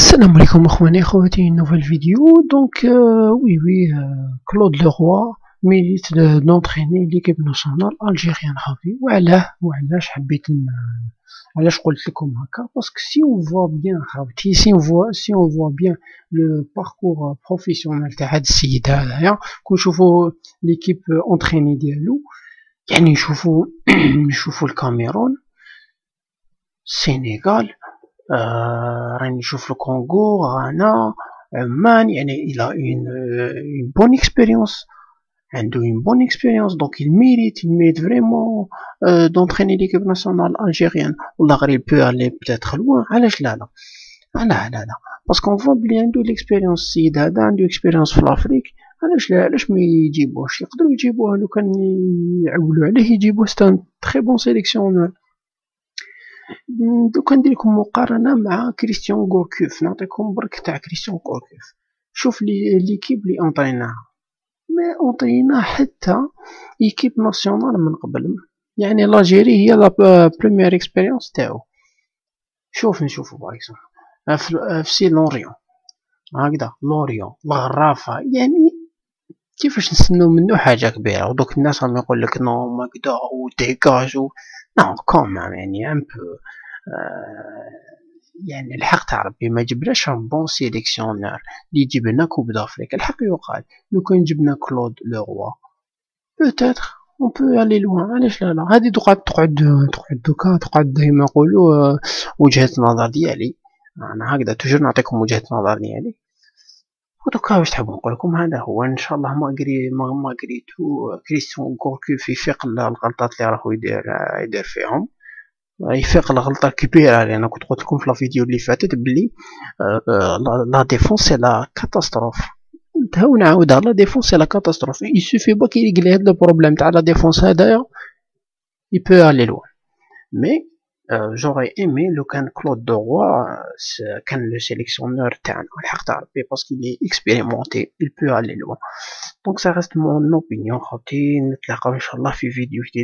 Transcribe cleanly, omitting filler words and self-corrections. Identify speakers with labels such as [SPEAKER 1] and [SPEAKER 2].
[SPEAKER 1] السلام عليكم اخواني اخواتي نوفيل فيديو دونك وي كلود لوغوا ميريت دونتريني ليكيب ناسيونال الجيريان خاوتي وعلاش حبيت علاش قلت لكم هكا باسكو سي اون فوا بيان خاوتي سي اون فوا بيان لو باركور بروفيسيونيل تاع هاد السيد هذايا كون نشوفو ليكيب اونتريني ديالو يعني نشوفو الكاميرون السنغال راني نشوف الكونغو غانا عمان يعني il a une bonne expérience عنده une bonne expérience donc il mérite vraiment d'entraîner l'équipe nationale algérienne والله غير il peut aller peut-être loin علاش لا parce qu'on voit بلي عنده l'expérience السيد هذا عنده expérience في الافريك علاش ما يجيبوهش يقدروا يجيبوه لو كان يعولوا عليه يجيبوه c'est un très bon sélectionneur دوكا ندير لكم مقارنه مع كريستيان غوركوف نعطيكم برك تاع كريستيان غوركوف شوف ليكيب لي اونطريناها ما اونطرينا حتى ايكيب ناسيونال من قبل يعني لاجيري هي لا بروميير اكسبيريونس تاعو نشوفوا باغ اكزومبل في سي لوريون هكذا لوريون الغرافه يعني كيفاش نستناو منه حاجه كبيره ودوك الناس راهم يقول لك نو هكذا وديكاج نو كومام يعني ان بو يعني الحق تاع ربي ما جبناش ان بون سيليكسيونور اللي يجيب لنا كوب دافريك الحق يقال لو كان جبنا كلود لوروا بوتيتر اون بو الي لوان علاش لا هذه تقعد كيما يقولوا وجهة نظر ديالي انا هكذا توجور نعطيكم وجهة نظر ديالي ودوكا واش تحبوا نقول لكم هذا هو ان شاء الله ما قريتو كريستيان غوركوف يفيق الغلطات اللي راهو يدير فيهم يفيق الغلطه كبيره اللي انا كنت قلت لكم في الفيديو اللي فاتت بلي لا ديفونس سي لا كاتاستروف قلتها ونعاودها لا ديفونس سي لا كاتاستروف يسوفي با كي يريغلي هاد البروبليم تاع لا ديفونس هدايا يبو الي لوان مي j'aurais aimé لو كان كلود دوروا كان لو سيليكسيونور تاعنا الحق تاع ربي باسكو لي اكسبيريمونتي il peut aller loin donc ça reste mon opinion خاوتي نتلاقاو ان شاء الله في فيديو جديد